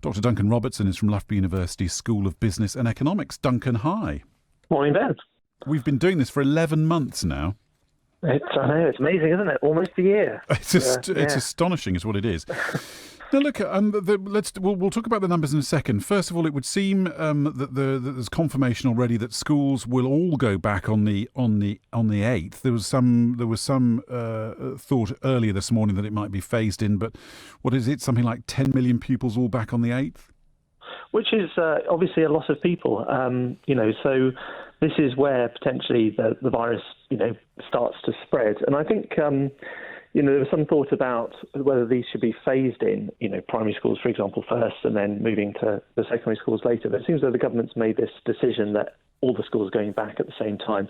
Dr. Duncan Robertson is from Loughborough University School of Business and Economics. Duncan, hi. Morning, Ben. We've been doing this for 11 months now. I know, it's amazing, isn't it? Almost a year. It's astonishing is what it is. Now, look, we'll talk about the numbers in a second. First of all, it would seem that there's confirmation already that schools will all go back on the 8th. There was some thought earlier this morning that it might be phased in, but what is it? Something like 10 million pupils all back on the 8th? Which is Obviously a lot of people. So this is where potentially the virus, starts to spread. And I think there was some thought about whether these should be phased in, primary schools, for example, first, and then moving to the secondary schools later. But it seems that the government's made this decision that all the schools are going back at the same time.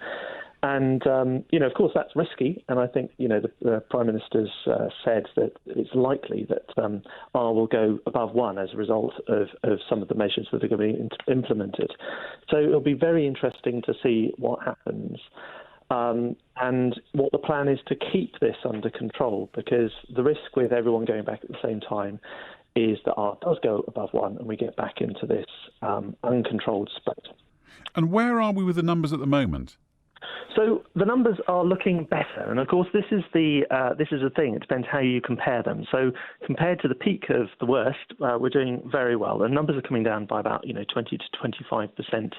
And, of course, that's risky. And I think, the Prime Minister's said that it's likely that R will go above 1 as a result of some of the measures that are going to be implemented. So it'll be very interesting to see what happens. And what the plan is to keep this under control, because the risk with everyone going back at the same time is that R does go above 1 and we get back into this uncontrolled spread. And where are we with the numbers at the moment? So the numbers are looking better, and of course this is the thing. It depends how you compare them. So compared to the peak of the worst, we're doing very well. The numbers are coming down by about 20 to 25%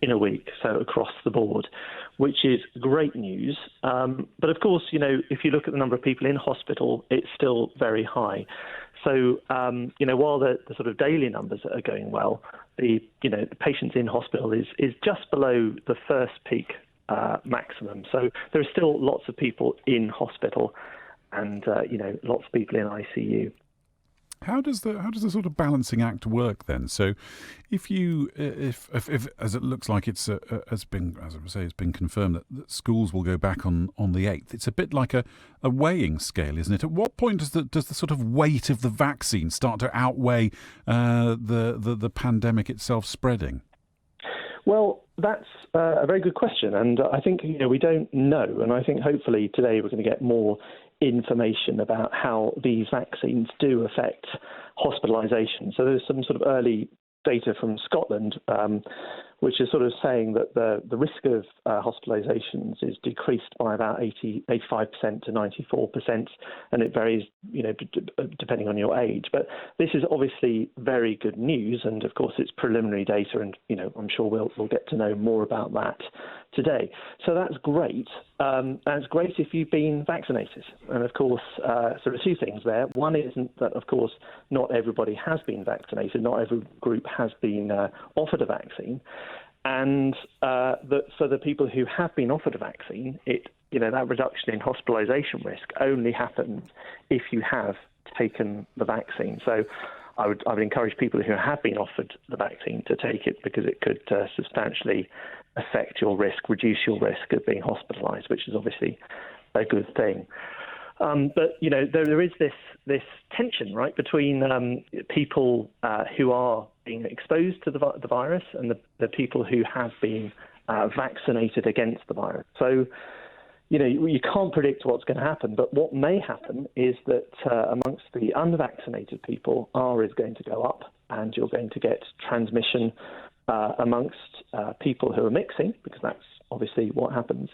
in a week, so across the board, which is great news. But of course, if you look at the number of people in hospital, it's still very high. So while the sort of daily numbers are going well, the patients in hospital is just below the first peak maximum. So there are still lots of people in hospital, and lots of people in ICU. How does the sort of balancing act work then? So, if as it looks like it's been confirmed that schools will go back on the 8th, it's a bit like a weighing scale, isn't it? At what point does the sort of weight of the vaccine start to outweigh the pandemic itself spreading? Well, that's a very good question, and I think we don't know, and I think hopefully today we're going to get more information about how these vaccines do affect hospitalisation. So there's some sort of early data from Scotland, which is sort of saying that the risk of hospitalisations is decreased by about 85% to 94%, and it varies, depending on your age. But this is obviously very good news, and of course it's preliminary data, and I'm sure we'll get to know more about that today. So that's great. That's great if you've been vaccinated, and of course, sort of two things there. One is that, of course, not everybody has been vaccinated. Not every group has been offered a vaccine. And that for the people who have been offered a vaccine, that reduction in hospitalisation risk only happens if you have taken the vaccine. So I would encourage people who have been offered the vaccine to take it, because it could substantially affect your risk, reduce your risk of being hospitalised, which is obviously a good thing. But there is this tension, right, between people who are being exposed to the virus and the people who have been vaccinated against the virus. So you can't predict what's going to happen, but what may happen is that amongst the unvaccinated people, R is going to go up, and you're going to get transmission amongst people who are mixing, because that's obviously what happens.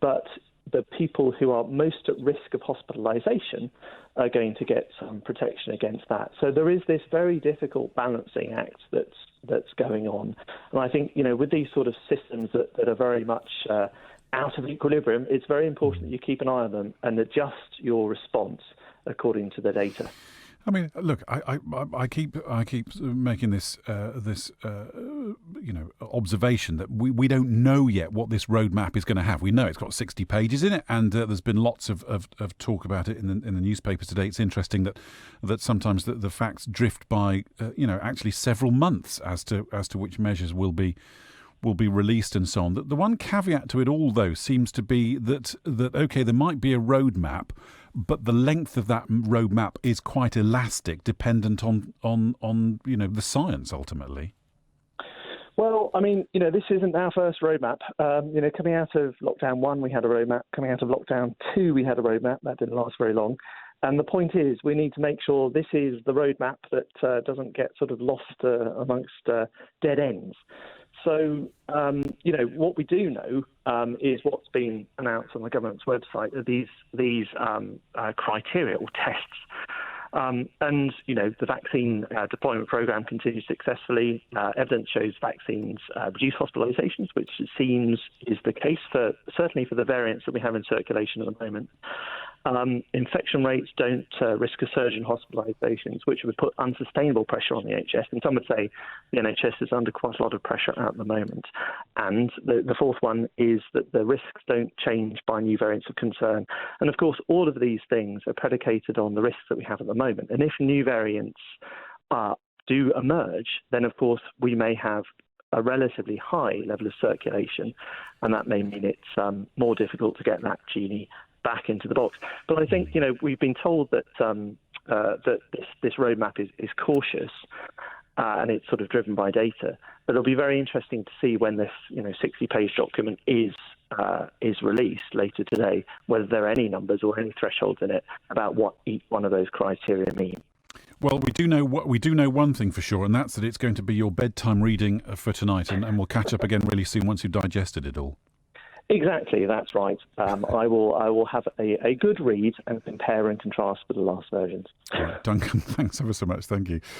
But the people who are most at risk of hospitalisation are going to get some protection against that. So there is this very difficult balancing act that's going on. And I think, with these sort of systems that are very much out of equilibrium, it's very important that you keep an eye on them and adjust your response according to the data. I mean, look, I keep making this observation that we don't know yet what this roadmap is going to have. We know it's got 60 pages in it, and there's been lots of talk about it in the newspapers today. It's interesting that sometimes the facts drift by actually several months as to which measures will be released and so on. The one caveat to it all, though, seems to be that okay, there might be a roadmap, but the length of that roadmap is quite elastic, dependent on the science ultimately. Well, I mean, this isn't our first roadmap. Coming out of lockdown 1, we had a roadmap. Coming out of lockdown 2, we had a roadmap. That didn't last very long. And the point is, we need to make sure this is the roadmap that doesn't get sort of lost amongst dead ends. So, what we do know is what's been announced on the government's website are these criteria or tests. The vaccine deployment program continues successfully. Evidence shows vaccines reduce hospitalizations, which it seems is the case certainly for the variants that we have in circulation at the moment. Infection rates don't risk a surge in hospitalizations, which would put unsustainable pressure on the NHS. And some would say the NHS is under quite a lot of pressure at the moment. And the fourth one is that the risks don't change by new variants of concern. And of course, all of these things are predicated on the risks that we have at the moment. And if new variants do emerge, then of course we may have a relatively high level of circulation, and that may mean it's more difficult to get that genie back into the box. But I think, we've been told that that this roadmap is cautious and it's sort of driven by data. But it'll be very interesting to see when this 60-page document is released later today, whether there are any numbers or any thresholds in it about what each one of those criteria mean. Well, we do know one thing for sure, and that's that it's going to be your bedtime reading for tonight, and we'll catch up again really soon once you've digested it all. Exactly, that's right. I will have a good read and compare and contrast with the last versions. Duncan, thanks ever so much. Thank you.